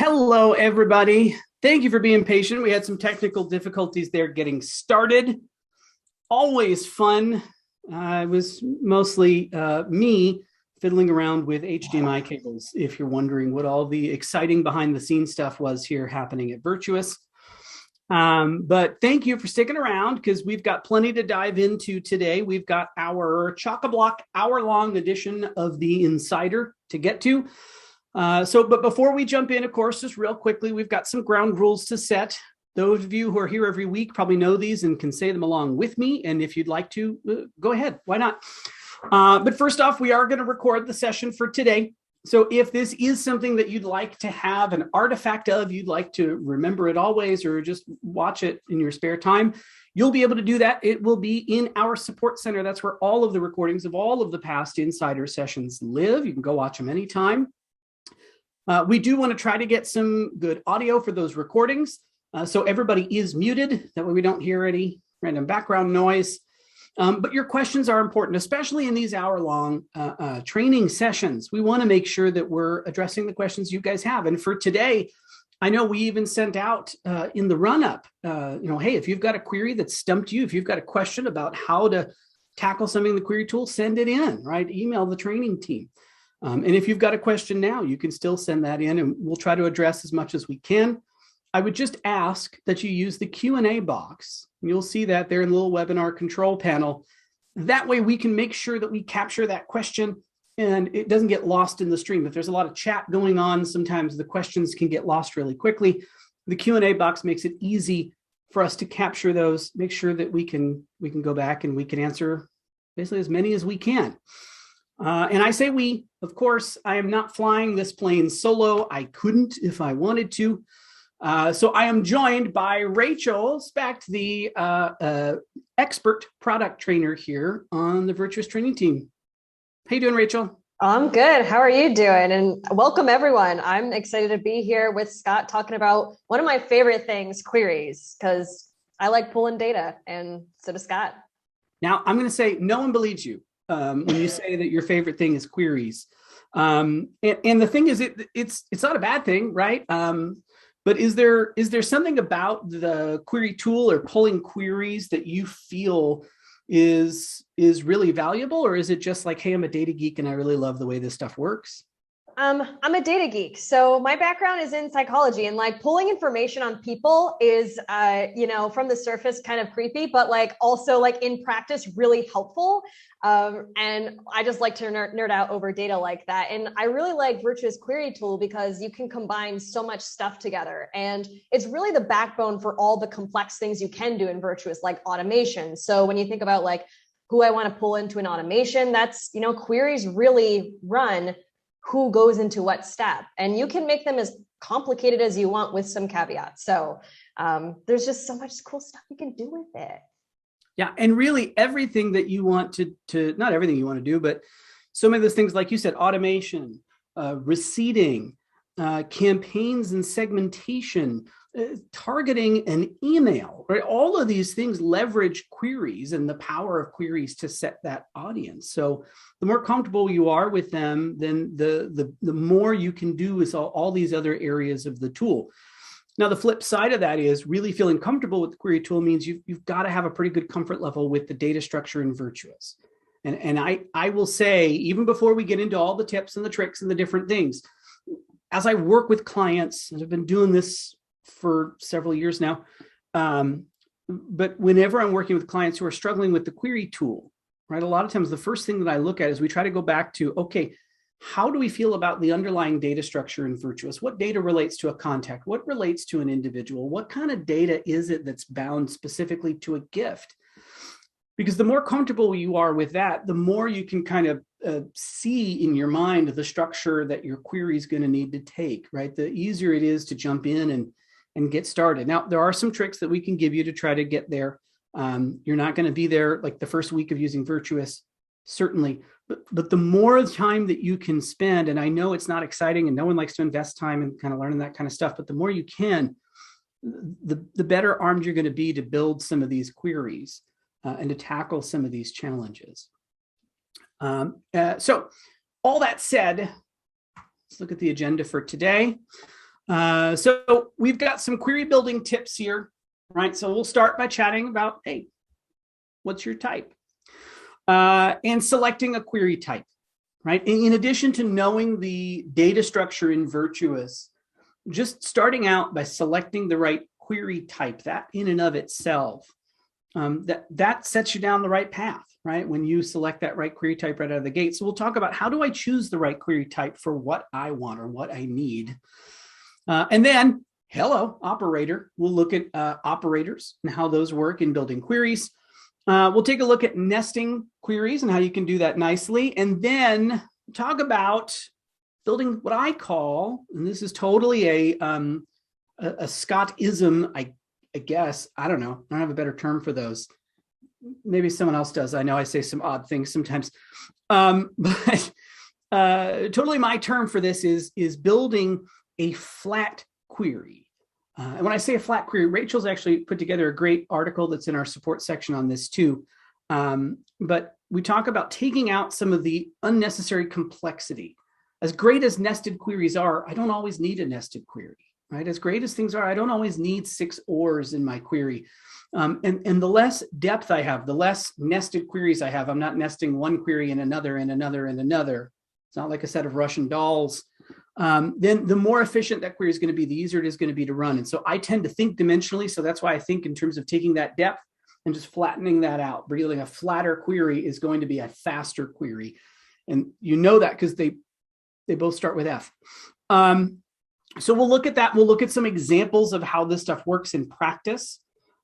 Hello, everybody. Thank you for being patient. We had some technical difficulties there getting started. Always fun. It was mostly me fiddling around with HDMI cables, if you're wondering what all the exciting behind the scenes stuff was here happening at Virtuous. But thank you for sticking around because we've got plenty to dive into today. We've got our chock-a-block hour-long edition of the Insider to get to. But before we jump in, of course, just real quickly, we've got some ground rules to set. Those of you who are here every week probably know these and can say them along with me. And if you'd like to, go ahead. Why not? But first off, we are going to record the session for today. So if this is something that you'd like to have an artifact of, you'd like to remember it always or just watch it in your spare time, you'll be able to do that. It will be in our support center. That's where all of the recordings of all of the past Insider sessions live. You can go watch them anytime. We do want to try to get some good audio for those recordings. So everybody is muted. That way we don't hear any random background noise. But your questions are important, especially in these hour-long training sessions. We want to make sure that we're addressing the questions you guys have. And for today, I know we even sent out in the run-up, hey, if you've got a query that stumped you, if you've got a question about how to tackle something in the query tool, send it in, right? Email the training team. And if you've got a question now, you can still send that in and we'll try to address as much as we can. I would just ask that you use the Q&A box. You'll see that there in the little webinar control panel. That way we can make sure that we capture that question and it doesn't get lost in the stream. If there's a lot of chat going on, sometimes the questions can get lost really quickly. The Q&A box makes it easy for us to capture those, make sure that we can go back and we can answer basically as many as we can. And I say we, of course, I am not flying this plane solo. I couldn't if I wanted to. So I am joined by Rachel Specht, the expert product trainer here on the Virtuous training team. How you doing, Rachel? I'm good. How are you doing? And welcome, everyone. I'm excited to be here with Scott talking about one of my favorite things, queries, because I like pulling data, and so does Scott. Now, I'm going to say no one believes you. When you say that your favorite thing is queries. And the thing is, it's not a bad thing, right? But is there something about the query tool or pulling queries that you feel is really valuable? Or is it just like, hey, I'm a data geek and I really love the way this stuff works? I'm a data geek. So my background is in psychology, and like pulling information on people is, from the surface kind of creepy, but like also like in practice, really helpful. And I just like to nerd out over data like that. And I really like Virtuous query tool because you can combine so much stuff together. And it's really the backbone for all the complex things you can do in Virtuous, like automation. So when you think about like who I want to pull into an automation, that's, queries really run who goes into what step, and you can make them as complicated as you want with some caveats. So there's just so much cool stuff you can do with it. Yeah, and really everything that you want to not everything you want to do, but so many of those things, like you said, automation, receipting, campaigns and segmentation, targeting and email, right? All of these things leverage queries and the power of queries to set that audience. So the more comfortable you are with them, then the more you can do with all these other areas of the tool. Now, the flip side of that is really feeling comfortable with the query tool means you've got to have a pretty good comfort level with the data structure in Virtuous. And I will say, even before we get into all the tips and the tricks and the different things, as I work with clients, and I've been doing this for several years now, but whenever I'm working with clients who are struggling with the query tool, right, a lot of times the first thing that I look at is we try to go back to, okay, how do we feel about the underlying data structure in Virtuous? What data relates to a contact? What relates to an individual? What kind of data is it that's bound specifically to a gift? Because the more comfortable you are with that, the more you can kind of see in your mind the structure that your query is going to need to take, right? The easier it is to jump in and get started. Now, there are some tricks that we can give you to try to get there. You're not going to be there like the first week of using Virtuous, certainly, but the more time that you can spend, and I know it's not exciting and no one likes to invest time in kind of learning that kind of stuff, but the more you can, the better armed you're going to be to build some of these queries and to tackle some of these challenges. So all that said, let's look at the agenda for today. So we've got some query building tips here, right? So we'll start by chatting about, hey, what's your type? And selecting a query type, right? In addition to knowing the data structure in Virtuous, just starting out by selecting the right query type, that in and of itself, that sets you down the right path, right? When you select that right query type right out of the gate. So we'll talk about how do I choose the right query type for what I want or what I need. And then, hello, operator. We'll look at operators and how those work in building queries. We'll take a look at nesting queries and how you can do that nicely. And then talk about building what I call, and this is totally a Scott-ism, I guess. I don't know. I don't have a better term for those. Maybe someone else does. I know I say some odd things sometimes. But totally my term for this is building a flat query. And when I say a flat query, Rachel's actually put together a great article that's in our support section on this too. But we talk about taking out some of the unnecessary complexity. As great as nested queries are, I don't always need a nested query, right? As great as things are, I don't always need 6 ORs in my query. And the less depth I have, the less nested queries I have. I'm not nesting one query in another and another and another. It's not like a set of Russian dolls. Then the more efficient that query is going to be, the easier it is going to be to run. And so I tend to think dimensionally. So that's why I think in terms of taking that depth and just flattening that out. Building a flatter query is going to be a faster query. And you know that because they both start with F. So we'll look at that. We'll look at some examples of how this stuff works in practice.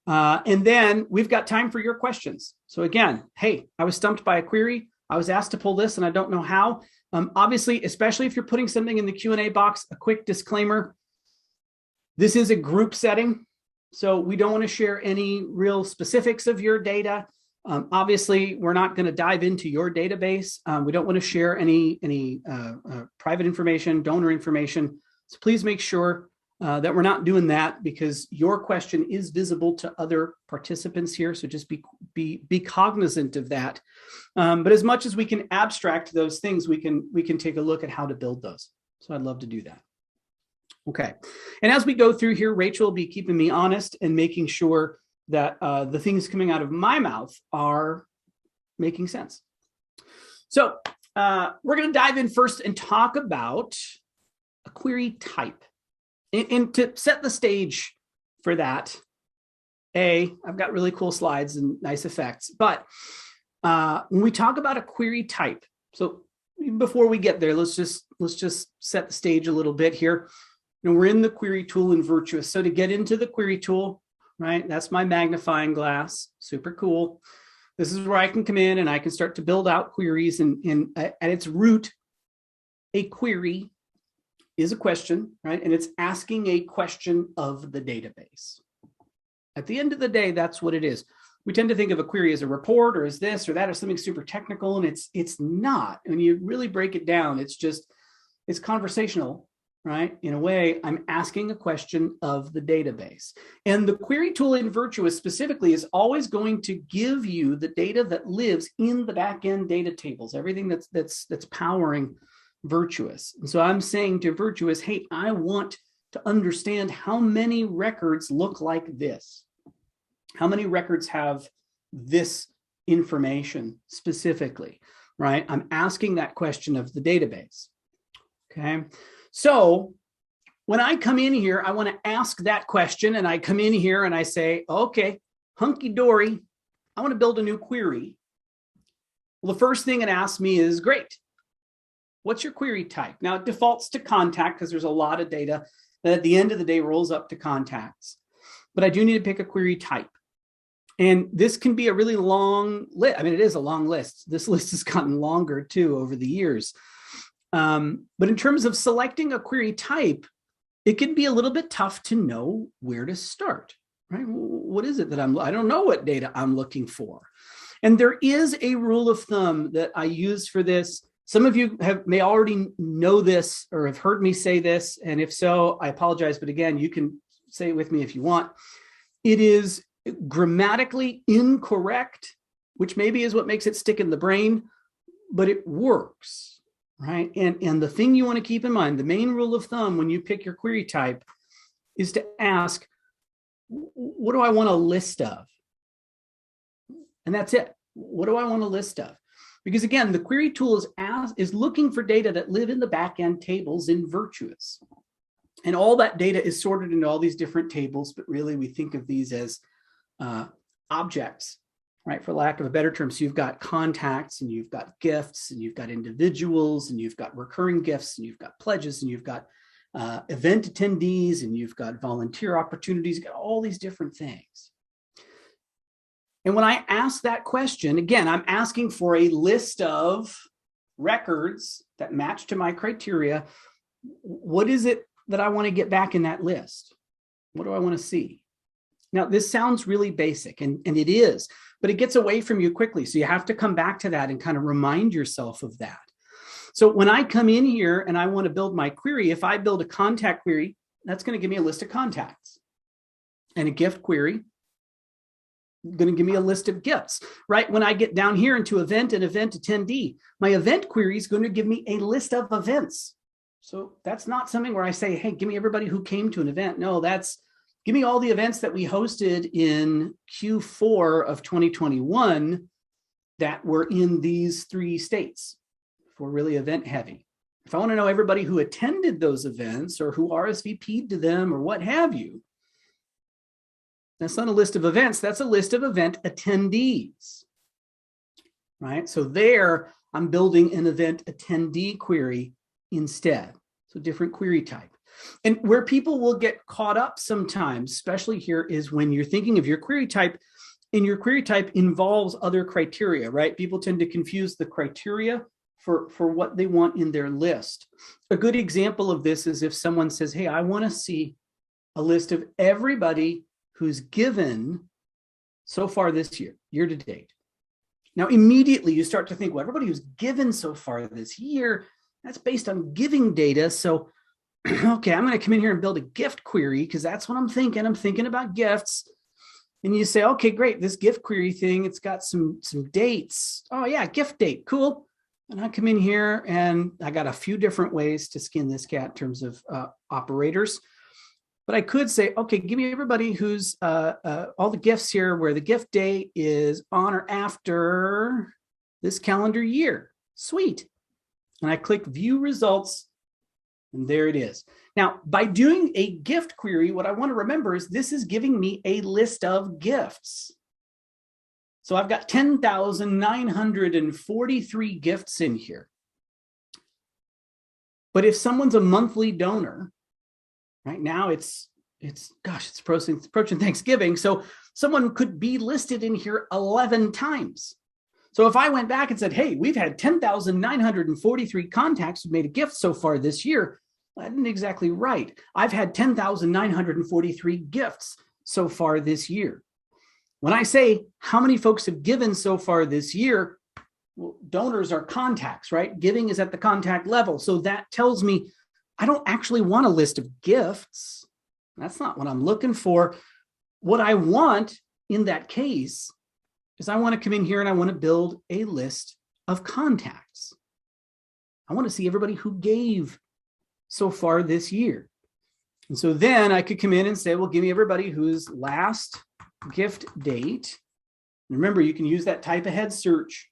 And then we've got time for your questions. So again, hey, I was stumped by a query. I was asked to pull this and I don't know how. Obviously, especially if you're putting something in the Q&A box, a quick disclaimer. This is a group setting, so we don't want to share any real specifics of your data. Obviously, we're not going to dive into your database. We don't want to share any private information, donor information. So please make sure that we're not doing that because your question is visible to other participants here. So just be cognizant of that. But as much as we can abstract those things, we can take a look at how to build those. So I'd love to do that. Okay. And as we go through here, Rachel will be keeping me honest and making sure that the things coming out of my mouth are making sense. So we're going to dive in first and talk about a query type. And to set the stage for that, I've got really cool slides and nice effects. But when we talk about a query type, so before we get there, let's just set the stage a little bit here. You know, we're in the query tool in Virtuous. So to get into the query tool, right? That's my magnifying glass. Super cool. This is where I can come in and I can start to build out queries. And at its root, a query is a question, right? And it's asking a question of the database. At the end of the day, that's what it is. We tend to think of a query as a report or as this or that or something super technical, and it's not. When you really break it down, it's conversational, right? In a way, I'm asking a question of the database. And the query tool in Virtuous specifically is always going to give you the data that lives in the backend data tables, everything that's powering Virtuous. And so I'm saying to Virtuous, hey, I want to understand how many records look like this. How many records have this information specifically, right? I'm asking that question of the database. Okay. So when I come in here, I want to ask that question and I come in here and I say, okay, hunky dory, I want to build a new query. Well, the first thing it asks me is, great. What's your query type? Now it defaults to contact because there's a lot of data that at the end of the day rolls up to contacts, but I do need to pick a query type. And this can be a really long list. I mean, it is a long list. This list has gotten longer too over the years. But in terms of selecting a query type, it can be a little bit tough to know where to start, right? What is it that I don't know what data I'm looking for. And there is a rule of thumb that I use for this. Some of you may already know this or have heard me say this. And if so, I apologize. But again, you can say it with me if you want. It is grammatically incorrect, which maybe is what makes it stick in the brain, but it works. right? And the thing you want to keep in mind, the main rule of thumb when you pick your query type is to ask, what do I want a list of? And that's it. What do I want a list of? Because again, the query tool is looking for data that live in the backend tables in Virtuous. And all that data is sorted into all these different tables, but really we think of these as objects, right? For lack of a better term. So you've got contacts, and you've got gifts, and you've got individuals, and you've got recurring gifts, and you've got pledges, and you've got event attendees, and you've got volunteer opportunities, you've got all these different things. And when I ask that question, again, I'm asking for a list of records that match to my criteria. What is it that I want to get back in that list? What do I want to see? Now, this sounds really basic, and it is, but it gets away from you quickly. So you have to come back to that and kind of remind yourself of that. So when I come in here and I want to build my query, if I build a contact query, that's going to give me a list of contacts. And a gift query, going to give me a list of gifts, right? When I get down here into event and event attendee, my event query is going to give me a list of events. So that's not something where I say, hey, give me everybody who came to an event. No, that's give me all the events that we hosted in Q4 of 2021 that were in these 3 states for really event heavy. If I want to know everybody who attended those events or who RSVP'd to them or what have you, that's not a list of events, that's a list of event attendees, right? So there, I'm building an event attendee query instead. So different query type. And where people will get caught up sometimes, especially here, is when you're thinking of your query type, and your query type involves other criteria, right? People tend to confuse the criteria for what they want in their list. A good example of this is if someone says, hey, I want to see a list of everybody who's given so far this year to date. Now, immediately you start to think, well, everybody who's given so far this year, that's based on giving data. So, okay, I'm going to come in here and build a gift query because that's what I'm thinking. I'm thinking about gifts. And you say, okay, great, this gift query thing, it's got some dates. Oh yeah, gift date, cool. And I come in here and I got a few different ways to skin this cat in terms of operators. But I could say, okay, give me everybody who's all the gifts here where the gift date is on or after this calendar year. Sweet. And I click view results, and there it is. Now, by doing a gift query, what I want to remember is this is giving me a list of gifts. So I've got 10,943 gifts in here. But if someone's a monthly donor, right now it's approaching Thanksgiving. So someone could be listed in here 11 times. So if I went back and said, hey, we've had 10,943 contacts who made a gift so far this year, that isn't exactly right. I've had 10,943 gifts so far this year. When I say how many folks have given so far this year, well, donors are contacts, right? Giving is at the contact level. So that tells me I don't actually want a list of gifts. That's not what I'm looking for. What I want in that case is I want to come in here and I want to build a list of contacts. I want to see everybody who gave so far this year. And so then I could come in and say, well, give me everybody whose last gift date. And remember, you can use that type ahead search.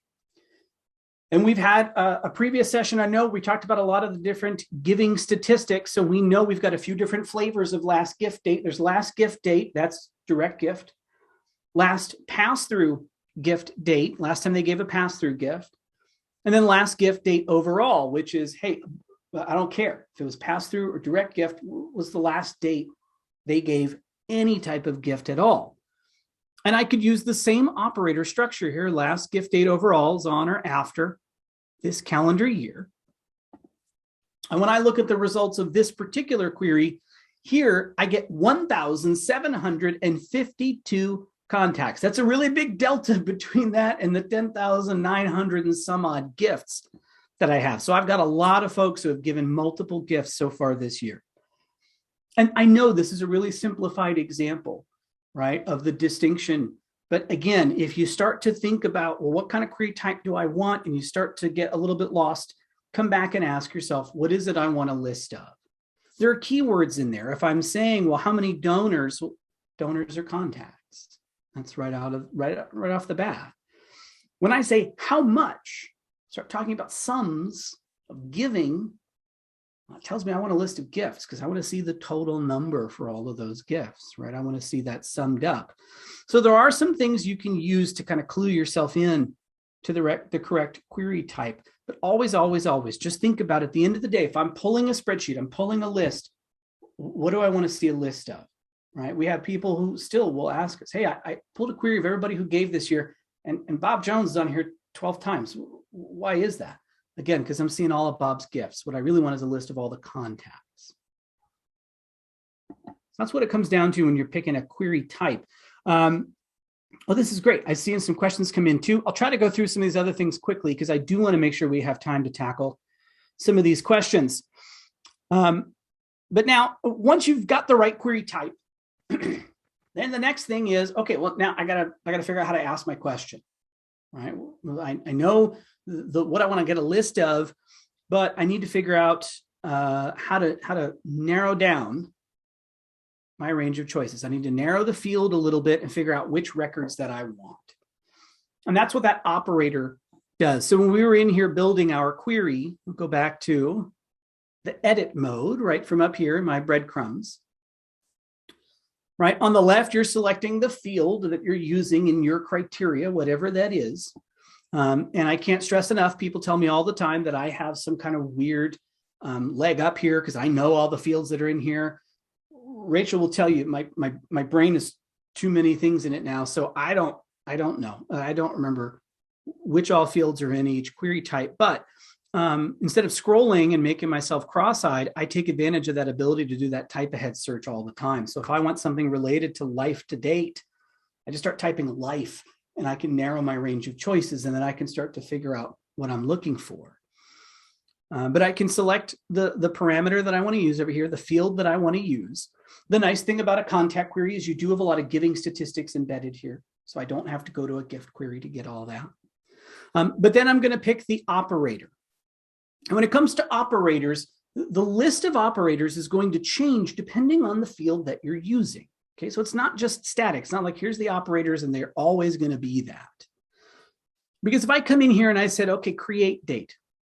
And we've had a previous session, I know we talked about a lot of the different giving statistics. So we know we've got a few different flavors of last gift date. There's last gift date, that's direct gift. Last pass-through gift date, last time they gave a pass-through gift. And then last gift date overall, which is, hey, I don't care if it was pass-through or direct gift, was the last date they gave any type of gift at all. And I could use the same operator structure here. Last gift date overall is on or after this calendar year. And when I look at the results of this particular query, here I get 1,752 contacts. That's a really big delta between that and the 10,900 and some odd gifts that I have. So I've got a lot of folks who have given multiple gifts so far this year. And I know this is a really simplified example, right, of the distinction. But again, if you start to think about, well, what kind of query type do I want? And you start to get a little bit lost, come back and ask yourself, what is it I want a list of? There are keywords in there. If I'm saying, well, how many donors? Well, donors are contacts. That's right off the bat. When I say how much, start talking about sums of giving. It tells me I want a list of gifts because I want to see the total number for all of those gifts, right? I want to see that summed up. So there are some things you can use to kind of clue yourself in to the correct query type. But always, always, always, just think about at the end of the day, if I'm pulling a spreadsheet, I'm pulling a list, what do I want to see a list of, right? We have people who still will ask us, hey, I pulled a query of everybody who gave this year, and Bob Jones is on here 12 times. Why is that? Again, because I'm seeing all of Bob's gifts. What I really want is a list of all the contacts. That's what it comes down to when you're picking a query type. Well, this is great. I've seen some questions come in too. I'll try to go through some of these other things quickly because I do want to make sure we have time to tackle some of these questions. But now, once you've got the right query type, then the next thing is, okay, well, now I gotta figure out how to ask my question, right? Well, I know what I want to get a list of, but I need to figure out how to narrow down my range of choices. I need to narrow the field a little bit and figure out which records that I want. And that's what that operator does. So when we were in here building our query, we'll go back to the edit mode, right from up here in my breadcrumbs. Right on the left, you're selecting the field that you're using in your criteria, whatever that is. And I can't stress enough, people tell me all the time that I have some kind of weird leg up here because I know all the fields that are in here. Rachel will tell you my brain is too many things in it now, so I don't know. I don't remember which all fields are in each query type. But instead of scrolling and making myself cross-eyed, I take advantage of that ability to do that type ahead search all the time. So if I want something related to life to date, I just start typing life, and I can narrow my range of choices, and then I can start to figure out what I'm looking for. But I can select the parameter that I want to use over here, the field that I want to use. The nice thing about a contact query is you do have a lot of giving statistics embedded here. So I don't have to go to a gift query to get all that. But then I'm going to pick the operator. And when it comes to operators, the list of operators is going to change depending on the field that you're using. Okay, so it's not just static. It's not like here's the operators and they're always going to be that. Because if I come in here and I said, okay, create date,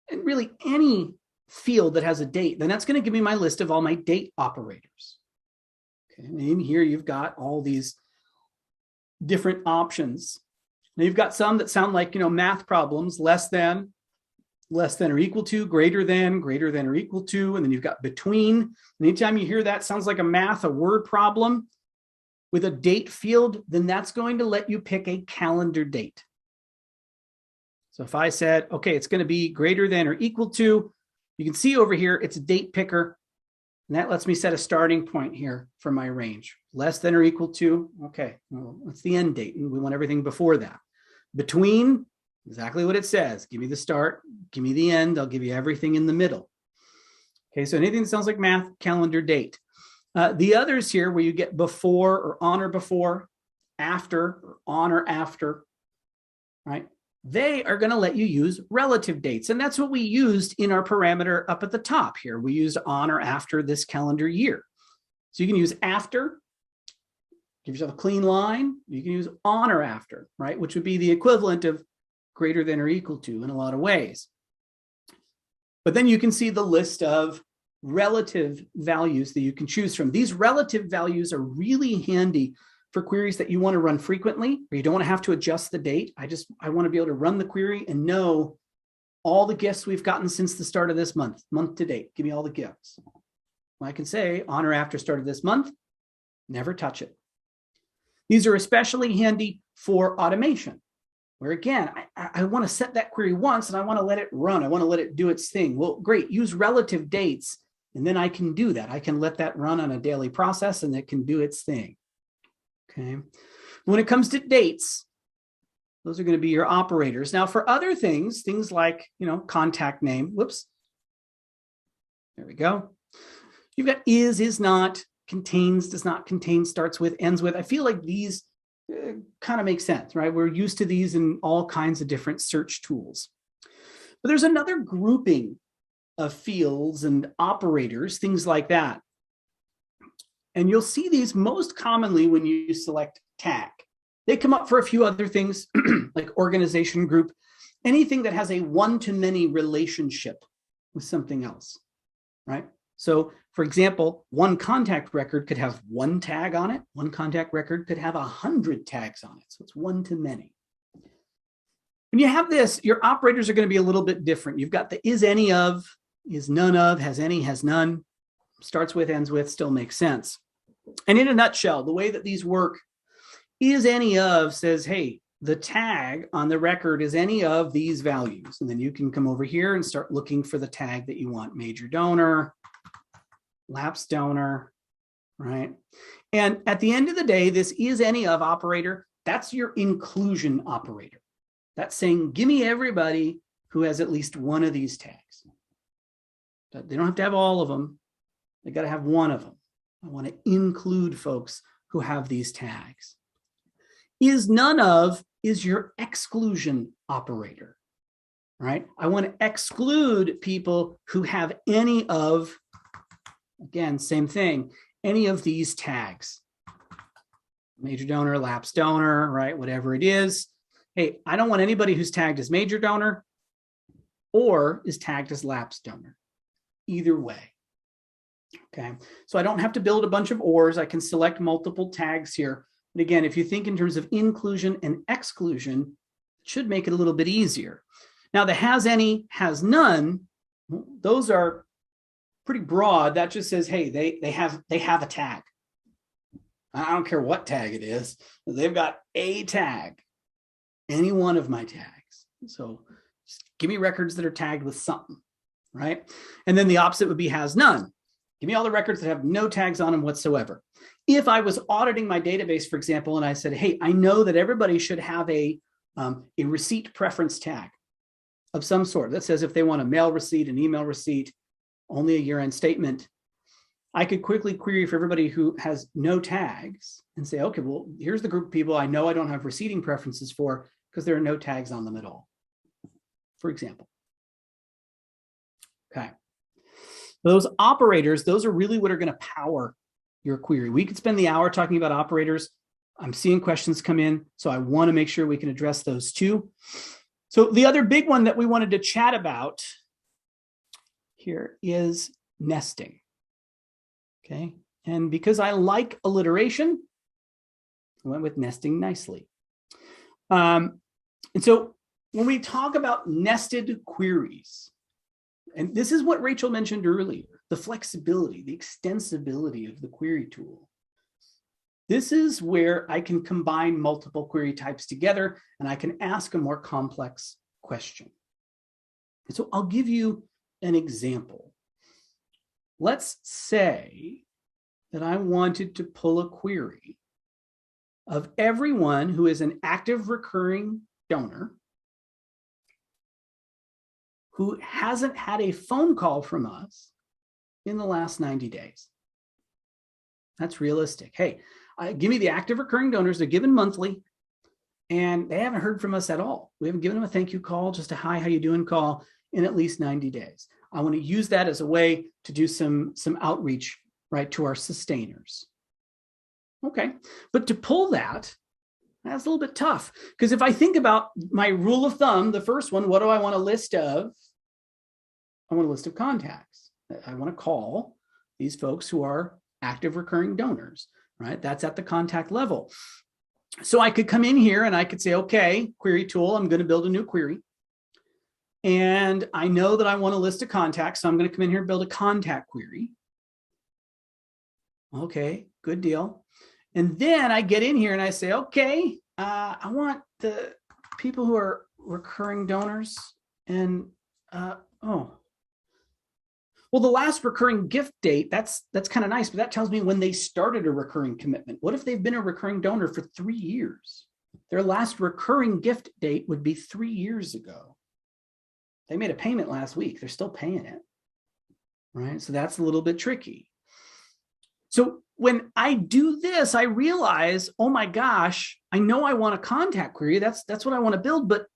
and really any field that has a date, then that's going to give me my list of all my date operators. Okay, and in here, you've got all these different options. Now you've got some that sound like, math problems, less than or equal to, greater than or equal to, and then you've got between. And anytime you hear that sounds like a word problem with a date field, then that's going to let you pick a calendar date. So if I said, okay, it's going to be greater than or equal to, you can see over here, it's a date picker. And that lets me set a starting point here for my range. Less than or equal to, okay, well, that's the end date. And we want everything before that. Between, exactly what it says. Give me the start, give me the end. I'll give you everything in the middle. Okay, so anything that sounds like math, calendar, date. The others here where you get before or on or before, after or on or after, right? They are going to let you use relative dates. And that's what we used in our parameter up at the top here. We used on or after this calendar year. So you can use after, give yourself a clean line. You can use on or after, right? Which would be the equivalent of greater than or equal to in a lot of ways. But then you can see the list of relative values that you can choose from. These relative values are really handy for queries that you want to run frequently, or you don't want to have to adjust the date. I want to be able to run the query and know all the gifts we've gotten since the start of this month to date. Give me all the gifts. Well, I can say on or after start of this month, never touch it. These are especially handy for automation, where again, I want to set that query once and I want to let it run. I want to let it do its thing. Well, great, use relative dates, and then I can do that. I can let that run on a daily process and it can do its thing. Okay. When it comes to dates, those are going to be your operators. Now for other things like, contact name, whoops. There we go. You've got is not, contains, does not contain, starts with, ends with. I feel like these kind of make sense, right? We're used to these in all kinds of different search tools. But there's another grouping of fields and operators, things like that. And you'll see these most commonly when you select tag. They come up for a few other things like organization group, anything that has a one-to-many relationship with something else, right? So for example, one contact record could have one tag on it. One contact record could have 100 tags on it. So it's one-to-many. When you have this, your operators are going to be a little bit different. You've got the is any of, is none of, has any, has none, starts with, ends with, still makes sense. And in a nutshell, the way that these work, is any of says, hey, the tag on the record is any of these values. And then you can come over here and start looking for the tag that you want, major donor, lapsed donor, right? And at the end of the day, this is any of operator, that's your inclusion operator. That's saying, give me everybody who has at least one of these tags. But they don't have to have all of them. They got to have one of them. I want to include folks who have these tags. Is none of is your exclusion operator, right? I want to exclude people who have any of, again, same thing, any of these tags. Major donor, lapsed donor, right? Whatever it is. Hey, I don't want anybody who's tagged as major donor or is tagged as lapsed donor. Either way. Okay, so I don't have to build a bunch of ors. I can select multiple tags here. But again, if you think in terms of inclusion and exclusion, it should make it a little bit easier. Now the has any, has none, those are pretty broad. That just says, hey, they have a tag. I don't care what tag it is. They've got a tag. Any one of my tags. So just give me records that are tagged with something, right? And then the opposite would be has none. Give me all the records that have no tags on them whatsoever. If I was auditing my database, for example, and I said, hey, I know that everybody should have a receipt preference tag of some sort that says if they want a mail receipt, an email receipt, only a year-end statement, I could quickly query for everybody who has no tags and say, okay, well, here's the group of people I know I don't have receipting preferences for because there are no tags on them at all, for example. Okay. Those operators, those are really what are going to power your query. We could spend the hour talking about operators. I'm seeing questions come in, so I want to make sure we can address those too. So the other big one that we wanted to chat about here is nesting. Okay, and because I like alliteration, I went with nesting nicely. And so when we talk about nested queries, and this is what Rachel mentioned earlier, the flexibility, the extensibility of the query tool. This is where I can combine multiple query types together and I can ask a more complex question. And so I'll give you an example. Let's say that I wanted to pull a query of everyone who is an active recurring donor who hasn't had a phone call from us in the last 90 days. That's realistic. Hey, give me the active recurring donors. They're given monthly and they haven't heard from us at all. We haven't given them a thank you call, just a hi, how you doing call in at least 90 days. I want to use that as a way to do some outreach, right, to our sustainers. Okay, but to pull that, that's a little bit tough because if I think about my rule of thumb, the first one, what do I want a list of? I want a list of contacts. I want to call these folks who are active recurring donors, right? That's at the contact level. So I could come in here and I could say, okay, query tool, I'm going to build a new query. And I know that I want a list of contacts, so I'm going to come in here and build a contact query. Okay, good deal. And then I get in here and I say, okay, I want the people who are recurring donors and, well, the last recurring gift date, that's kind of nice, but that tells me when they started a recurring commitment. What if they've been a recurring donor for 3 years? Their last recurring gift date would be 3 years ago. They made a payment last week. They're still paying it, right? So that's a little bit tricky. So when I do this, I realize, oh my gosh, I know I want a contact query. That's what I want to build, but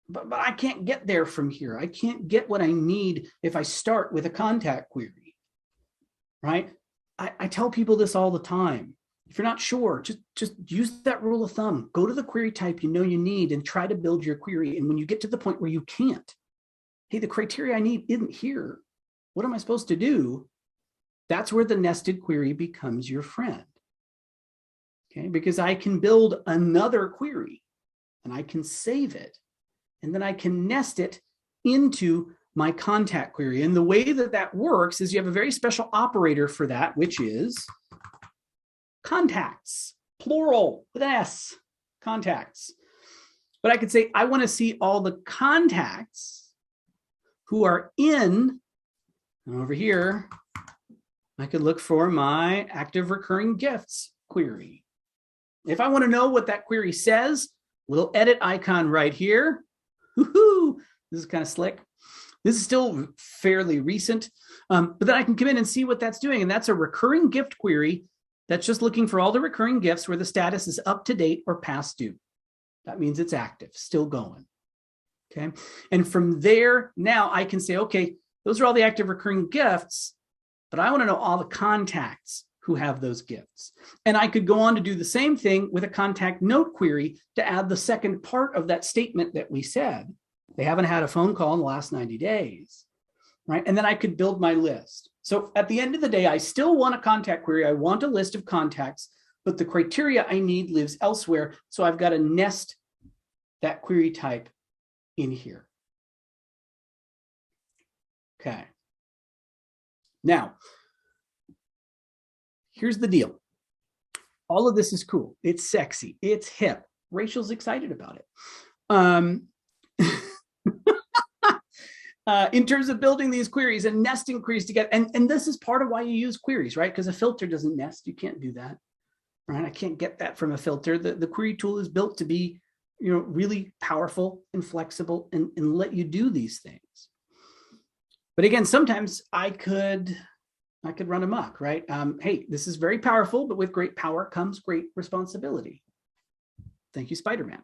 but I can't get there from here. I can't get what I need if I start with a contact query, right? I tell people this all the time. If you're not sure, just use that rule of thumb. Go to the query type you know you need and try to build your query. And when you get to the point where you can't, hey, the criteria I need isn't here. What am I supposed to do? That's where the nested query becomes your friend. Okay, because I can build another query and I can save it, and then I can nest it into my contact query. And the way that that works is you have a very special operator for that, which is contacts, plural with an S, contacts. But I could say, I want to see all the contacts who are in, and over here, I could look for my active recurring gifts query. If I want to know what that query says, little edit icon right here. Woohoo! This is kind of slick. This is still fairly recent, but then I can come in and see what that's doing. And that's a recurring gift query that's just looking for all the recurring gifts where the status is up to date or past due. That means it's active, still going. Okay. And from there, now I can say, okay, those are all the active recurring gifts, but I want to know all the contacts who have those gifts. And I could go on to do the same thing with a contact note query to add the second part of that statement that we said. They haven't had a phone call in the last 90 days, right? And then I could build my list. So at the end of the day, I still want a contact query. I want a list of contacts, but the criteria I need lives elsewhere. So I've got to nest that query type in here. Okay. Now, here's the deal. All of this is cool. It's sexy. It's hip. Rachel's excited about it. In terms of building these queries and nesting queries together, and this is part of why you use queries, right? Because a filter doesn't nest. You can't do that, right? I can't get that from a filter. The query tool is built to be, really powerful and flexible and let you do these things. But again, sometimes I could run amok, right? Hey, this is very powerful, but with great power comes great responsibility. Thank you, Spider-Man.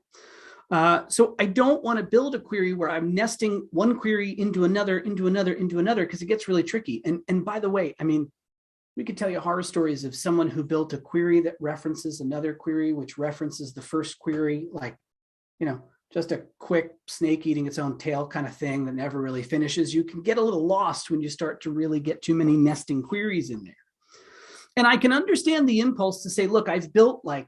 So I don't want to build a query where I'm nesting one query into another, because it gets really tricky. And by the way, I mean, we could tell you horror stories of someone who built a query that references another query, which references the first query, like, just a quick snake eating its own tail kind of thing that never really finishes. You can get a little lost when you start to really get too many nesting queries in there. And I can understand the impulse to say, look, I've built like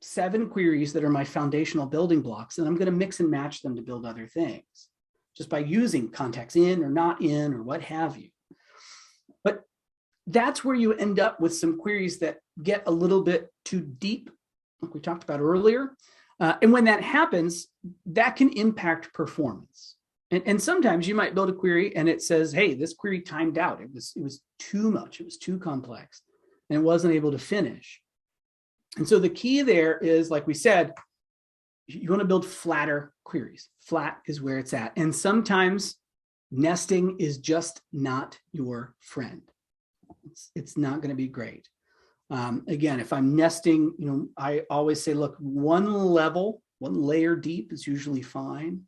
7 queries that are my foundational building blocks, and I'm going to mix and match them to build other things just by using contacts in or not in or what have you. But that's where you end up with some queries that get a little bit too deep, like we talked about earlier. And when that happens, that can impact performance. And sometimes you might build a query and it says, hey, this query timed out. It was too much. It was too complex and it wasn't able to finish. And so the key there is, like we said, you want to build flatter queries. Flat is where it's at. And sometimes nesting is just not your friend. It's not going to be great. Again, if I'm nesting, I always say, look, one layer deep is usually fine.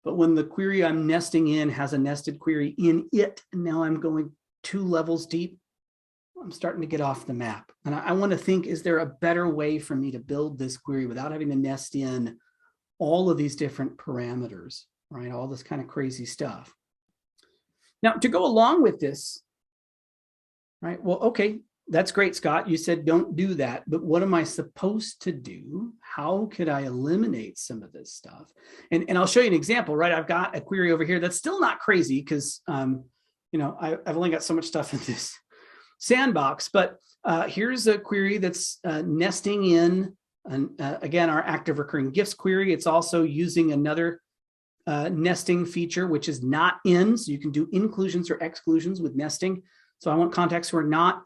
But when the query I'm nesting in has a nested query in it, and now I'm going 2 levels deep, I'm starting to get off the map. And I want to think, is there a better way for me to build this query without having to nest in all of these different parameters, right? All this kind of crazy stuff. Now, to go along with this, right? Well, okay, that's great, Scott. You said don't do that, but what am I supposed to do? How could I eliminate some of this stuff? And I'll show you an example, right? I've got a query over here that's still not crazy because, I've only got so much stuff in this sandbox, but here's a query that's nesting in, again, our active recurring gifts query. It's also using another nesting feature, which is not in, so you can do inclusions or exclusions with nesting. So I want contacts who are not,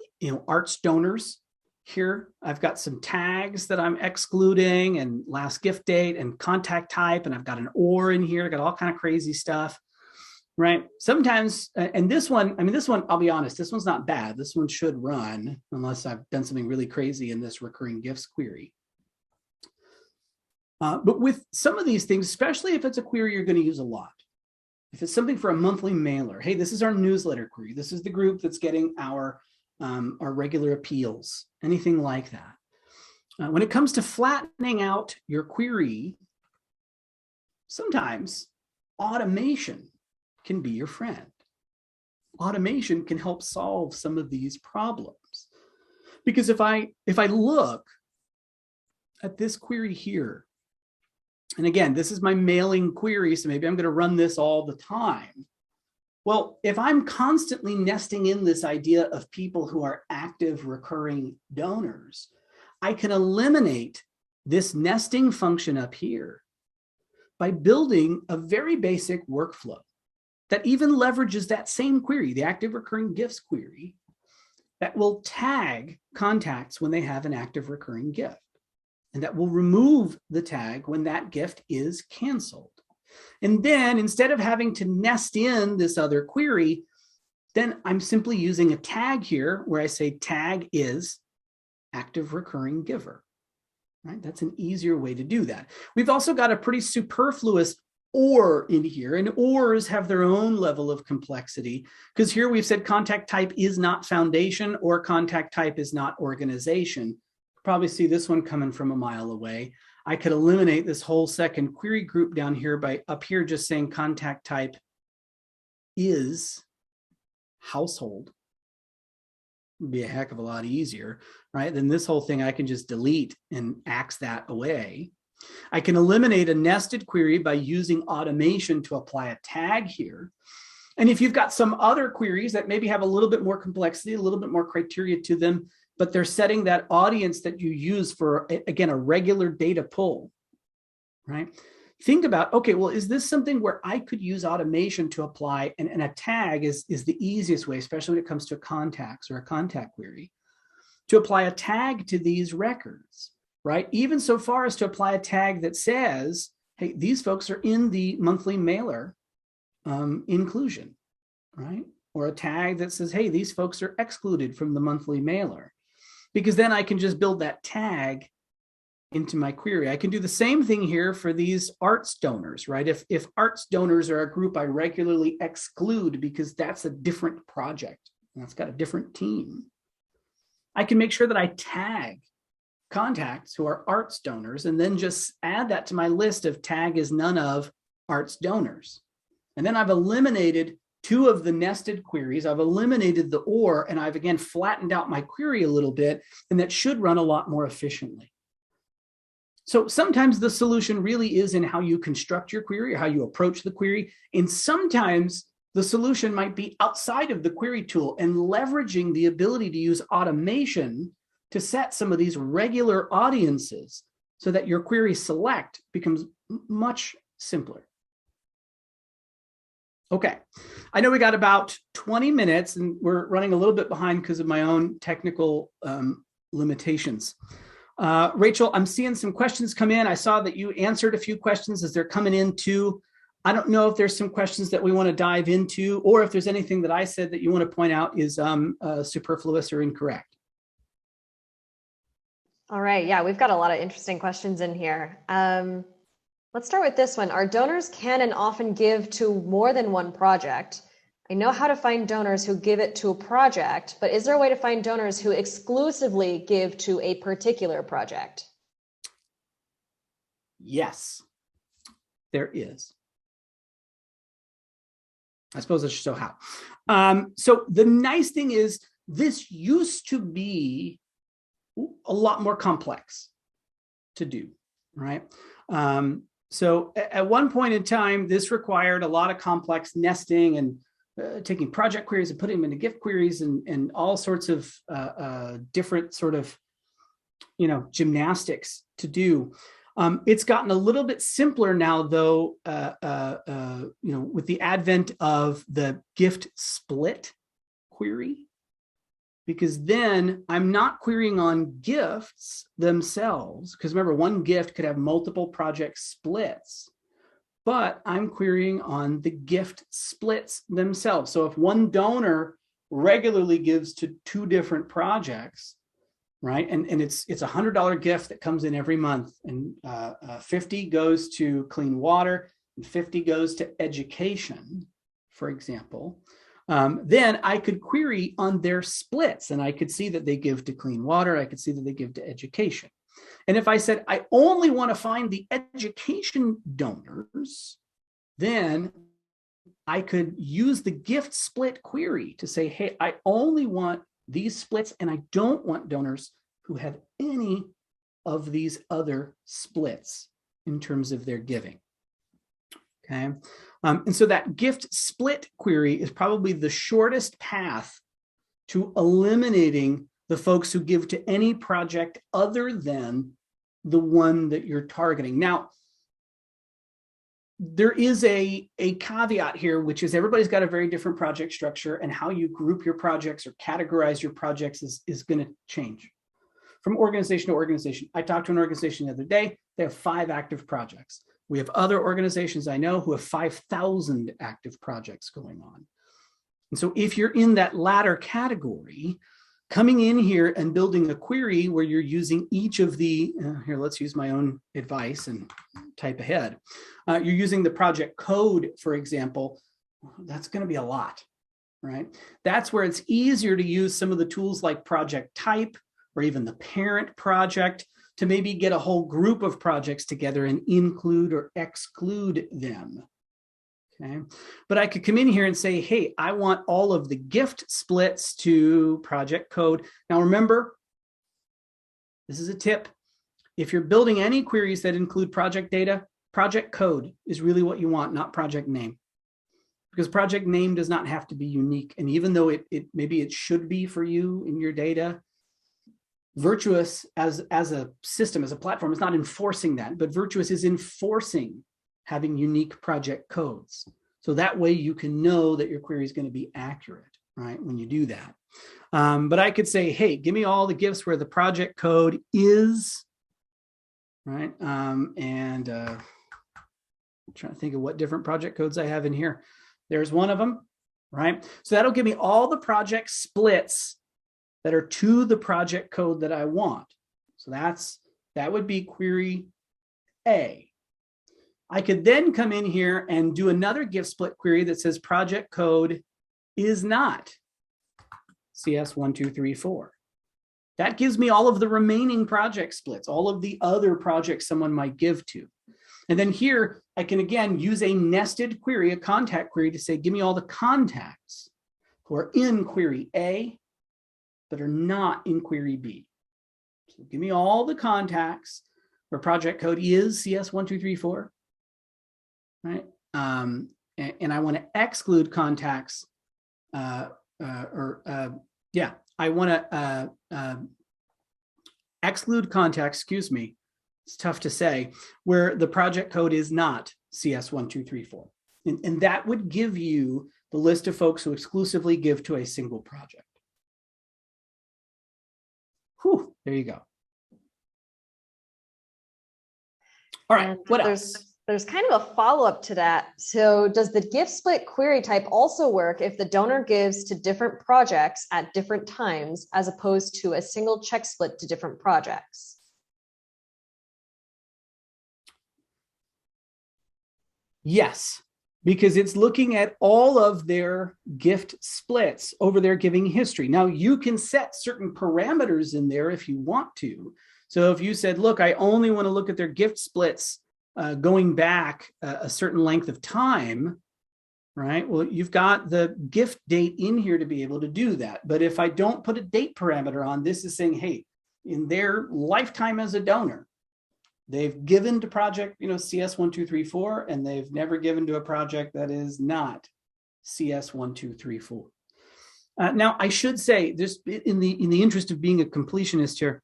arts donors. Here, I've got some tags that I'm excluding and last gift date and contact type, and I've got an or in here. I got all kind of crazy stuff, right? Sometimes, and this one, I'll be honest, this one's not bad. This one should run unless I've done something really crazy in this recurring gifts query. But with some of these things, especially if it's a query you're going to use a lot, if it's something for a monthly mailer, hey, this is our newsletter query. This is the group that's getting our regular appeals, anything like that. When it comes to flattening out your query, sometimes automation can be your friend. Automation can help solve some of these problems. Because if I look at this query here, and again, this is my mailing query, so maybe I'm going to run this all the time. Well, if I'm constantly nesting in this idea of people who are active recurring donors, I can eliminate this nesting function up here by building a very basic workflow that even leverages that same query, the active recurring gifts query, that will tag contacts when they have an active recurring gift, and that will remove the tag when that gift is canceled. And then instead of having to nest in this other query, then I'm simply using a tag here where I say tag is active recurring giver, right? That's an easier way to do that. We've also got a pretty superfluous or in here, and ors have their own level of complexity, because here we've said contact type is not foundation or contact type is not organization. Probably see this one coming from a mile away. I could eliminate this whole second query group down here by up here just saying contact type is household. Would be a heck of a lot easier, right? Then this whole thing I can just delete and axe that away. I can eliminate a nested query by using automation to apply a tag here. And if you've got some other queries that maybe have a little bit more complexity, a little bit more criteria to them, but they're setting that audience that you use for, again, a regular data pull, right? Think about, okay, well, is this something where I could use automation to apply, and a tag is the easiest way, especially when it comes to contacts or a contact query, to apply a tag to these records, right? Even so far as to apply a tag that says, hey, these folks are in the monthly mailer inclusion, right? Or a tag that says, hey, these folks are excluded from the monthly mailer. Because then I can just build that tag into my query. I can do the same thing here for these arts donors, right? If arts donors are a group I regularly exclude because that's a different project, and that's got a different team, I can make sure that I tag contacts who are arts donors and then just add that to my list of tag is none of arts donors. And then I've eliminated two of the nested queries. I've eliminated the or, and I've again flattened out my query a little bit, and that should run a lot more efficiently. So sometimes the solution really is in how you construct your query or how you approach the query. And sometimes the solution might be outside of the query tool and leveraging the ability to use automation to set some of these regular audiences so that your query select becomes much simpler. Okay, I know we got about 20 minutes and we're running a little bit behind because of my own technical limitations. Rachel, I'm seeing some questions come in. I saw that you answered a few questions as they're coming in too. I don't know if there's some questions that we want to dive into, or if there's anything that I said that you want to point out is superfluous or incorrect. All right, yeah, we've got a lot of interesting questions in here. Let's start with this one. Our donors can and often give to more than one project. I know how to find donors who give it to a project, but is there a way to find donors who exclusively give to a particular project? Yes, there is. I suppose I should show how. So the nice thing is this used to be a lot more complex to do, right? So at one point in time, this required a lot of complex nesting and taking project queries and putting them into gift queries and all sorts of different sort of, gymnastics to do. It's gotten a little bit simpler now, though, with the advent of the GiftSplit query, because then I'm not querying on gifts themselves, because remember, one gift could have multiple project splits, but I'm querying on the gift splits themselves. So if one donor regularly gives to two different projects, right? And it's a $100 gift that comes in every month, and 50 goes to clean water and 50 goes to education, for example. Then I could query on their splits, and I could see that they give to clean water. I could see that they give to education. And if I said, I only want to find the education donors, then I could use the GiftSplit query to say, hey, I only want these splits, and I don't want donors who have any of these other splits in terms of their giving. Okay. And so that GiftSplit query is probably the shortest path to eliminating the folks who give to any project other than the one that you're targeting. Now, there is a caveat here, which is everybody's got a very different project structure, and how you group your projects or categorize your projects is going to change from organization to organization. I talked to an organization the other day. They have 5 active projects. We have other organizations I know who have 5,000 active projects going on. And so if you're in that latter category, coming in here and building a query where you're using each of the, here, let's use my own advice and type ahead. You're using the project code, for example, that's going to be a lot, right? That's where it's easier to use some of the tools like project type or even the parent project to maybe get a whole group of projects together and include or exclude them. Okay. But I could come in here and say, hey, I want all of the gift splits to project code. Now, remember, this is a tip. If you're building any queries that include project data, project code is really what you want, not project name. Because project name does not have to be unique. And even though maybe it should be for you in your data, Virtuous as a system, as a platform, is not enforcing that, but Virtuous is enforcing having unique project codes. So that way you can know that your query is going to be accurate, right, when you do that. But I could say, hey, give me all the gifts where the project code is, right? I'm trying to think of what different project codes I have in here. There's one of them, right? So that'll give me all the project splits that are to the project code that I want. So that would be query A. I could then come in here and do another GiftSplit query that says project code is not CS1234. That gives me all of the remaining project splits, all of the other projects someone might give to. And then here, I can again use a nested query, a contact query, to say, give me all the contacts who are in query A that are not in query B. So give me all the contacts where project code is CS1234, right? And I want to exclude contacts, I want to exclude contacts, excuse me, it's tough to say, where the project code is not CS1234. And that would give you the list of folks who exclusively give to a single project. Whew, there you go. All right, what else? There's kind of a follow-up to that. So does the GiftSplit query type also work if the donor gives to different projects at different times, as opposed to a single check split to different projects? Yes, because it's looking at all of their gift splits over their giving history. Now, you can set certain parameters in there if you want to. So if you said, look, I only want to look at their gift splits going back a certain length of time, right? Well, you've got the gift date in here to be able to do that. But if I don't put a date parameter on, this is saying, hey, in their lifetime as a donor, they've given to project, CS1234, and they've never given to a project that is not CS1234. Now, I should say, this in the interest of being a completionist here,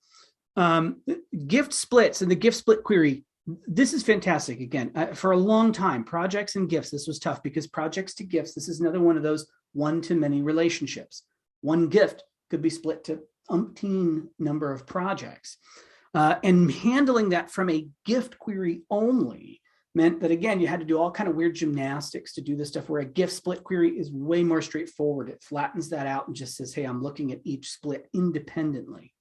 gift splits and the gift split query, this is fantastic. Again, for a long time, projects and gifts, this was tough because projects to gifts, this is another one of those one-to-many relationships. One gift could be split to umpteen number of projects. And handling that from a gift query only meant that, again, you had to do all kind of weird gymnastics to do this stuff, where a gift split query is way more straightforward. It flattens that out and just says, hey, I'm looking at each split independently.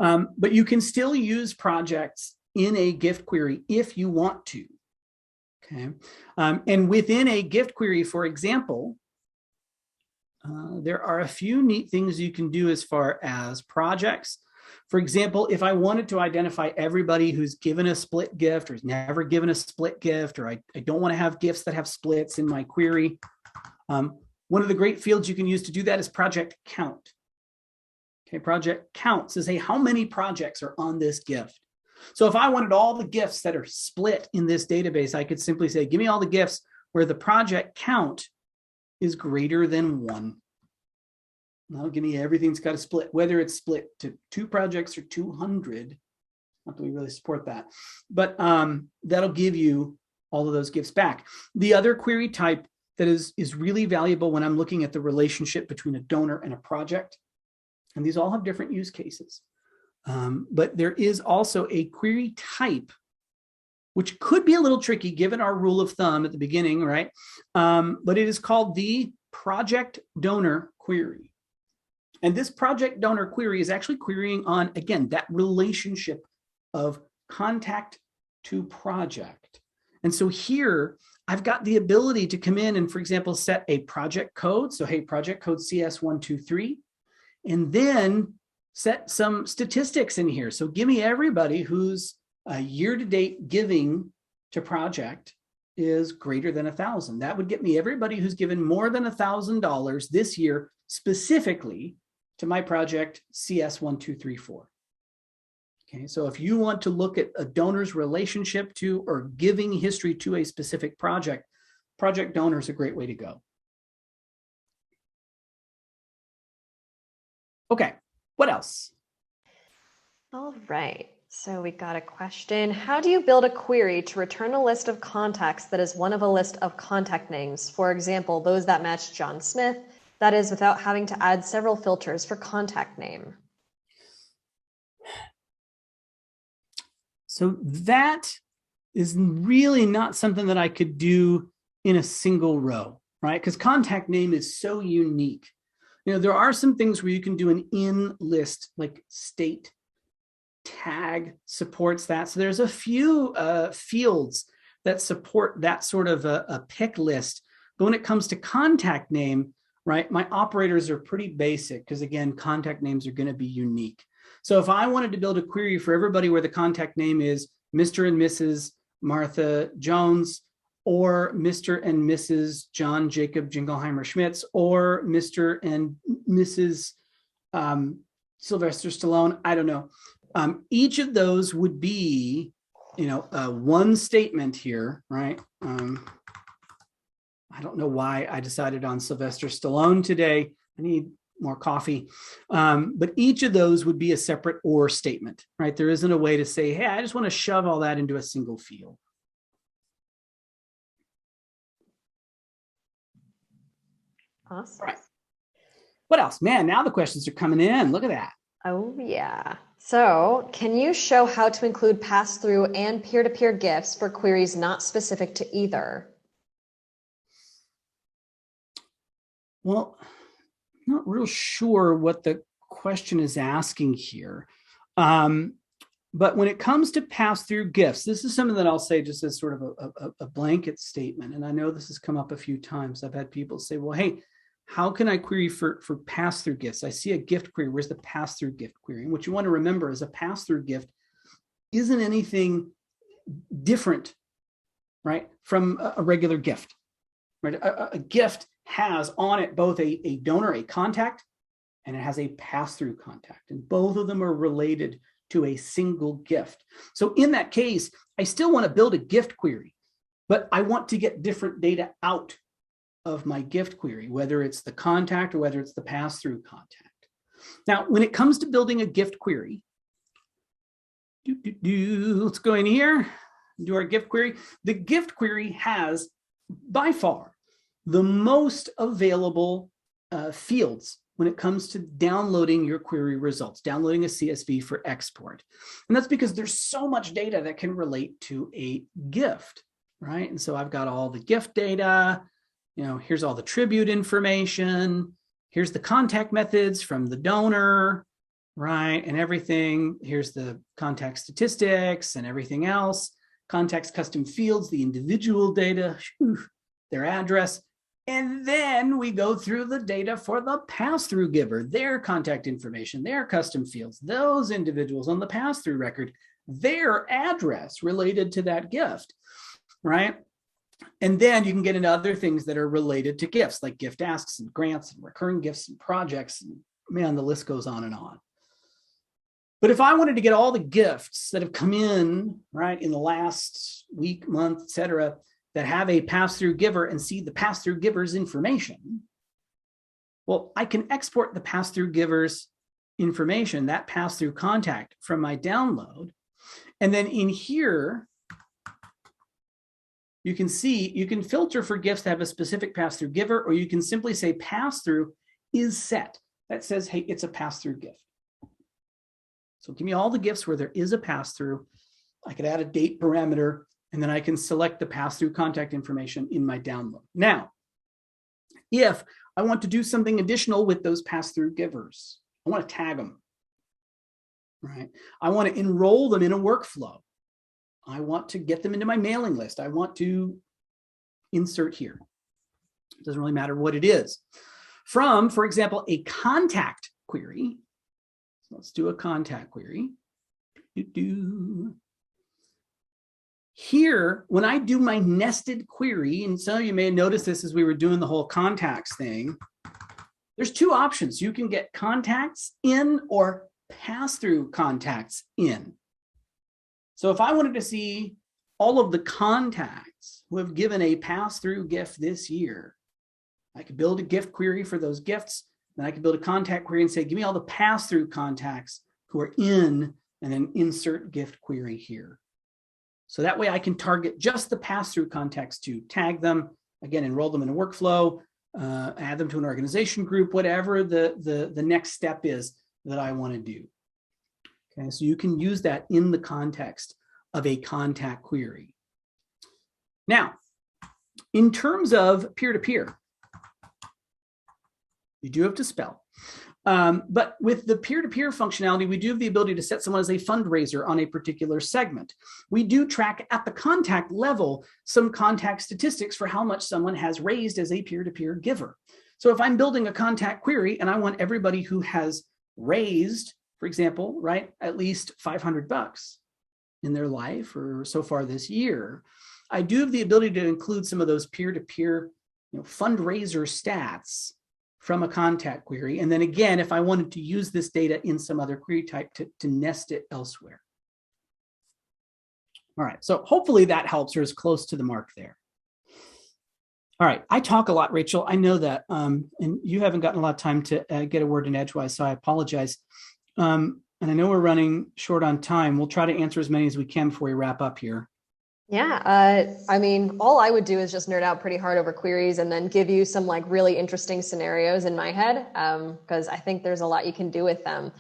But you can still use projects in a gift query if you want to. Okay. And within a gift query, for example, there are a few neat things you can do as far as projects. For example, if I wanted to identify everybody who's given a split gift or has never given a split gift, or I don't want to have gifts that have splits in my query, one of the great fields you can use to do that is project count. Okay, project count says, hey, how many projects are on this gift? So if I wanted all the gifts that are split in this database, I could simply say, give me all the gifts where the project count is greater than 1. Now give me everything that's got a split, whether it's split to 2 projects or 200. Not that we really support that, but that'll give you all of those gifts back. The other query type that is really valuable when I'm looking at the relationship between a donor and a project, and these all have different use cases, but there is also a query type which could be a little tricky given our rule of thumb at the beginning, right? But it is called the project donor query. And this project donor query is actually querying on, again, that relationship of contact to project. And so here, I've got the ability to come in and, for example, set a project code. So, hey, project code CS123, and then set some statistics in here. So give me everybody who's year-to-date giving to project is greater than 1,000. That would get me everybody who's given more than $1,000 this year, specifically to my project CS1234. Okay, so if you want to look at a donor's relationship to or giving history to a specific project, project donor is a great way to go. Okay, what else? All right. So we got a question. How do you build a query to return a list of contacts that is one of a list of contact names? For example, those that match John Smith, that is without having to add several filters for contact name. So that is really not something that I could do in a single row, right? Because contact name is so unique. You know, there are some things where you can do an in list, like state tag supports that. So there's a few fields that support that sort of a pick list. But when it comes to contact name, right, my operators are pretty basic because, again, contact names are going to be unique. So if I wanted to build a query for everybody where the contact name is Mr. and Mrs. Martha Jones, or Mr. and Mrs. John Jacob Jingleheimer Schmitz, or Mr. and Mrs. Sylvester Stallone, I don't know. Each of those would be, you know, one statement here, right? I don't know why I decided on Sylvester Stallone today. I need more coffee. But each of those would be a separate or statement, right? There isn't a way to say, hey, I just want to shove all that into a single field. Awesome. Right. What else? Man, now the questions are coming in. Look at that. Oh, yeah. So can you show how to include pass-through and peer-to-peer gifts for queries not specific to either? Well, I'm not real sure what the question is asking here. But when it comes to pass-through gifts, this is something that I'll say just as sort of a blanket statement. And I know this has come up a few times. I've had people say, well, hey, how can I query for pass-through gifts? I see a gift query. Where's the pass-through gift query? And what you want to remember is a pass-through gift isn't anything different, right, from a regular gift, right? A gift has on it both a donor, a contact, and it has a pass-through contact. And both of them are related to a single gift. So in that case, I still want to build a gift query, but I want to get different data out of my gift query, whether it's the contact or whether it's the pass-through contact. Now, when it comes to building a gift query, let's go in here, do our gift query. The gift query has, by far, the most available fields when it comes to downloading your query results, downloading a CSV for export. And that's because there's so much data that can relate to a gift, right? And so I've got all the gift data. You know, here's all the tribute information. Here's the contact methods from the donor. right? And everything, here's the contact statistics and everything else, contacts custom fields, the individual data, their address. And then we go through the data for the pass-through giver, their contact information, their custom fields, those individuals on the pass-through record, their address related to that gift, right? And then you can get into other things that are related to gifts, like gift asks and grants and recurring gifts and projects. And man, the list goes on and on. But if I wanted to get all the gifts that have come in, right, in the last week, month, et cetera, that have a pass-through giver and see the pass-through giver's information, well, I can export the pass-through giver's information, that pass-through contact, from my download. And then in here, you can see, you can filter for gifts that have a specific pass-through giver, or you can simply say pass-through is set. That says, hey, it's a pass-through gift. So give me all the gifts where there is a pass-through. I could add a date parameter, and then I can select the pass-through contact information in my download. Now, if I want to do something additional with those pass-through givers, I want to tag them, right? I want to enroll them in a workflow. I want to get them into my mailing list. I want to insert here. It doesn't really matter what it is. From, for example, a contact query. So let's do a contact query. Here, when I do my nested query, and some of you may have noticed this as we were doing the whole contacts thing, there's two options. You can get contacts in or pass-through contacts in. So if I wanted to see all of the contacts who have given a pass-through gift this year, I could build a gift query for those gifts. Then I could build a contact query and say, give me all the pass-through contacts who are in, and then insert gift query here. So that way I can target just the pass-through contacts to tag them, again, enroll them in a workflow, add them to an organization group, whatever the next step is that I want to do. Okay, so you can use that in the context of a contact query. Now, in terms of peer-to-peer, you do have to spell. But with the peer-to-peer functionality, we do have the ability to set someone as a fundraiser on a particular segment. We do track at the contact level some contact statistics for how much someone has raised as a peer-to-peer giver. So if I'm building a contact query and I want everybody who has raised, for example, right, at least $500 in their life or so far this year, I do have the ability to include some of those peer-to-peer, fundraiser stats from a contact query. And then again, if I wanted to use this data in some other query type to nest it elsewhere. All right, so hopefully that helps or is close to the mark there. All right, I talk a lot, Rachel. I know that, and you haven't gotten a lot of time to get a word in edgewise, so I apologize. And I know we're running short on time. We'll try to answer as many as we can before we wrap up here. Yeah, I mean, all I would do is just nerd out pretty hard over queries and then give you some like really interesting scenarios in my head, because I think there's a lot you can do with them.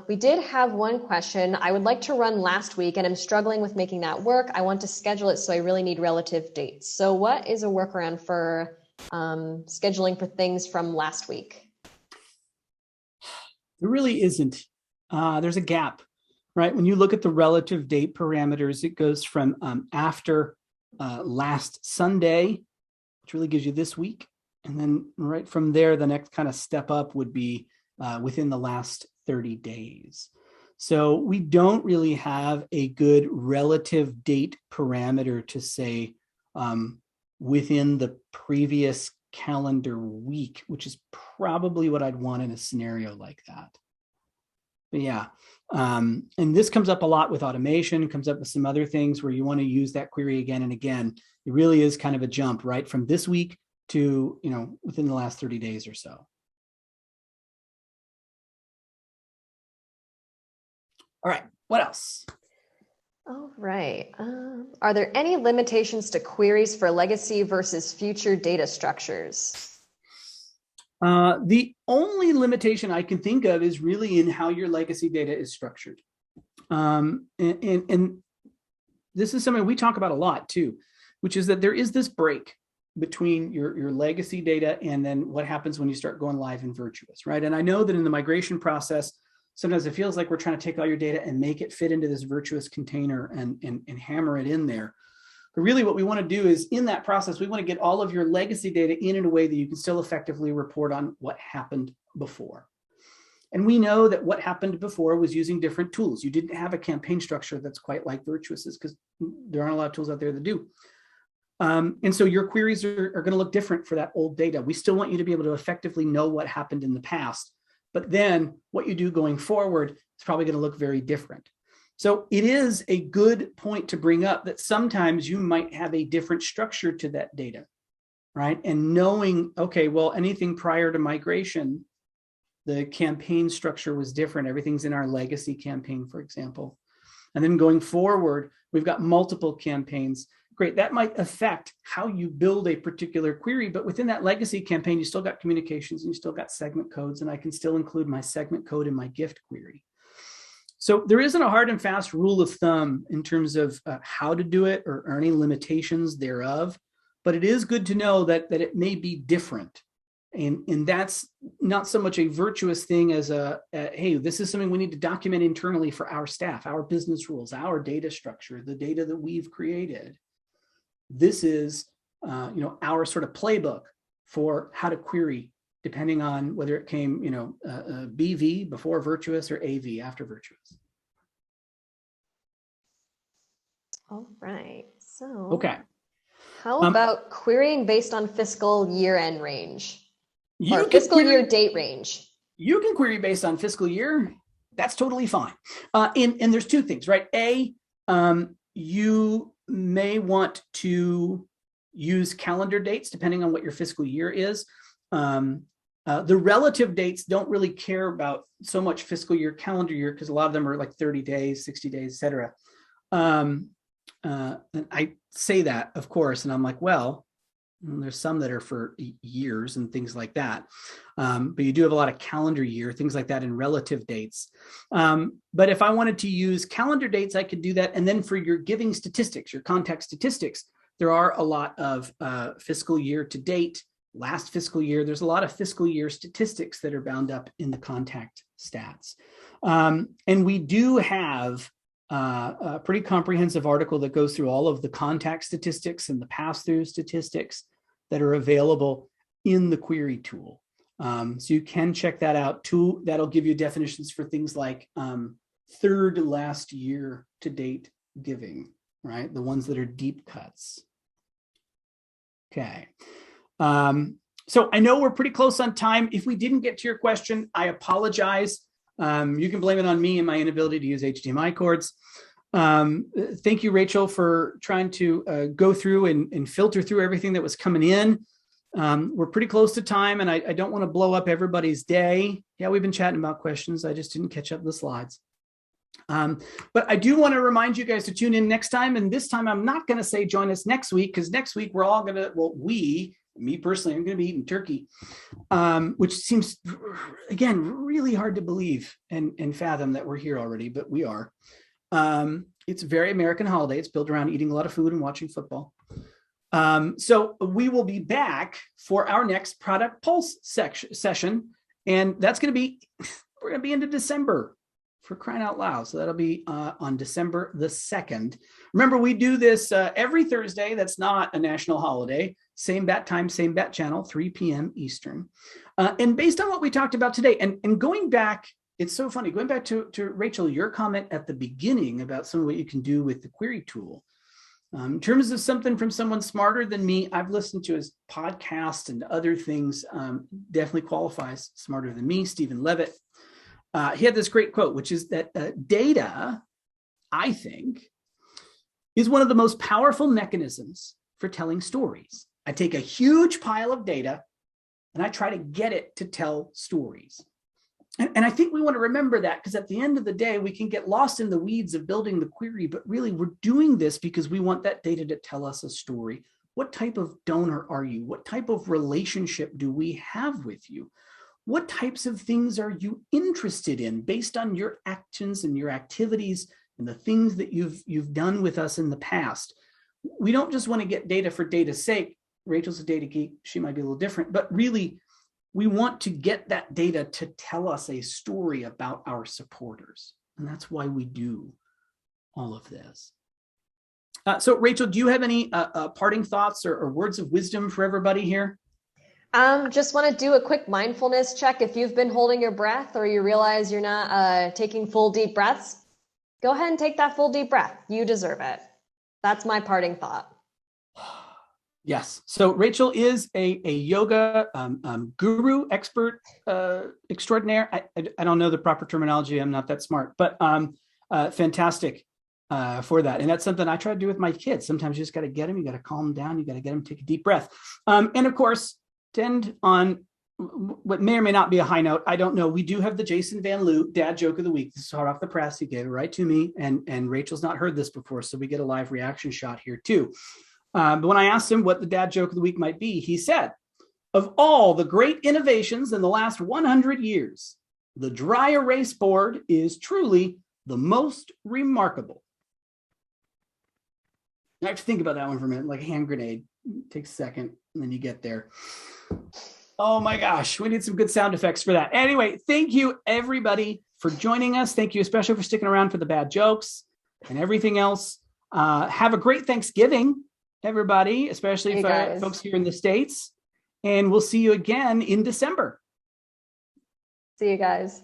We did have one question I would like to run last week, and I'm struggling with making that work. I want to schedule it, so I really need relative dates. So what is a workaround for scheduling for things from last week? There really isn't. There's a gap. Right, when you look at the relative date parameters, it goes from after last Sunday, which really gives you this week. And then right from there, the next kind of step up would be within the last 30 days. So we don't really have a good relative date parameter to say within the previous calendar week, which is probably what I'd want in a scenario like that. But yeah, and this comes up a lot with automation, comes up with some other things where you want to use that query again and again. It really is kind of a jump, right? From this week to, within the last 30 days or so. All right, what else? All right. Are there any limitations to queries for legacy versus future data structures? The only limitation I can think of is really in how your legacy data is structured. And this is something we talk about a lot too, which is that there is this break between your legacy data and then what happens when you start going live in Virtuous, right? And I know that in the migration process, sometimes it feels like we're trying to take all your data and make it fit into this Virtuous container and hammer it in there. But really what we want to do is in that process, we want to get all of your legacy data in a way that you can still effectively report on what happened before. And we know that what happened before was using different tools. You didn't have a campaign structure that's quite like Virtuous's because there aren't a lot of tools out there that do. And so your queries are going to look different for that old data. We still want you to be able to effectively know what happened in the past, but then what you do going forward is probably going to look very different. So it is a good point to bring up that sometimes you might have a different structure to that data, right? And knowing, okay, well, anything prior to migration, the campaign structure was different. Everything's in our legacy campaign, for example. And then going forward, we've got multiple campaigns. Great, that might affect how you build a particular query, but within that legacy campaign, you still got communications and you still got segment codes, and I can still include my segment code in my gift query. So there isn't a hard and fast rule of thumb in terms of how to do it or any limitations thereof, but it is good to know that it may be different. And that's not so much a Virtuous thing as hey, this is something we need to document internally for our staff, our business rules, our data structure, the data that we've created. This is, our sort of playbook for how to query, depending on whether it came, BV before Virtuous or AV after Virtuous. All right. So, okay. How about querying based on fiscal year-end range or fiscal year date range? You can query based on fiscal year. That's totally fine. And there's two things, right? You may want to use calendar dates depending on what your fiscal year is. The relative dates don't really care about so much fiscal year, calendar year, because a lot of them are like 30 days, 60 days, et cetera. And I say that, of course, and I'm like, well, there's some that are for years and things like that. But you do have a lot of calendar year, things like that in relative dates. But if I wanted to use calendar dates, I could do that. And then for your giving statistics, your contact statistics, there are a lot of fiscal year to date, last fiscal year. There's a lot of fiscal year statistics that are bound up in the contact stats. And we do have a pretty comprehensive article that goes through all of the contact statistics and the pass-through statistics that are available in the query tool. So you can check that out too. That'll give you definitions for things like third last year to date giving, right? The ones that are deep cuts. Okay. So I know we're pretty close on time. If we didn't get to your question, I apologize. You can blame it on me and my inability to use HDMI cords. Thank you, Rachel, for trying to go through and filter through everything that was coming in. We're pretty close to time, and I don't want to blow up everybody's day. Yeah, we've been chatting about questions. I just didn't catch up the slides. But I do want to remind you guys to tune in next time. And this time, I'm not going to say join us next week, because next week we're all going to, well, me personally, I'm going to be eating turkey, which seems, again, really hard to believe and fathom that we're here already, but we are. It's a very American holiday. It's built around eating a lot of food and watching football. So we will be back for our next product pulse session. And that's going to be, we're going to be into December, for crying out loud. So that'll be on December the 2nd. Remember, we do this every Thursday. That's not a national holiday. Same bat time, same bat channel, 3 p.m. Eastern. And based on what we talked about today, and going back, it's so funny, going back to Rachel, your comment at the beginning about some of what you can do with the query tool. In terms of something from someone smarter than me, I've listened to his podcast and other things, definitely qualifies smarter than me, Stephen Levitt. He had this great quote, which is that data, I think, is one of the most powerful mechanisms for telling stories. I take a huge pile of data and I try to get it to tell stories. And I think we want to remember that, because at the end of the day, we can get lost in the weeds of building the query, but really we're doing this because we want that data to tell us a story. What type of donor are you? What type of relationship do we have with you? What types of things are you interested in based on your actions and your activities and the things that you've done with us in the past? We don't just want to get data for data's sake. Rachel's a data geek. She might be a little different, but really we want to get that data to tell us a story about our supporters. And that's why we do all of this. So Rachel, do you have any parting thoughts or words of wisdom for everybody here? Just want to do a quick mindfulness check. If you've been holding your breath or you realize you're not taking full deep breaths, go ahead and take that full deep breath. You deserve it. That's my parting thought. Yes. So Rachel is a yoga guru, expert extraordinaire. I don't know the proper terminology. I'm not that smart, but fantastic for that. And that's something I try to do with my kids. Sometimes you just got to get them. You got to calm them down. You got to get them to take a deep breath. And of course, to end on what may or may not be a high note, I don't know. We do have the Jason Van Loo dad joke of the week. This is hot off the press. He gave it right to me. And Rachel's not heard this before, so we get a live reaction shot here too. But when I asked him what the dad joke of the week might be, he said, of all the great innovations in the last 100 years, the dry erase board is truly the most remarkable. I have to think about that one for a minute, like a hand grenade. It takes a second, and then you get there. Oh my gosh, we need some good sound effects for that. Anyway, thank you everybody for joining us. Thank you especially for sticking around for the bad jokes and everything else. Have a great Thanksgiving, everybody, especially for folks here in the States. And we'll see you again in December. See you guys.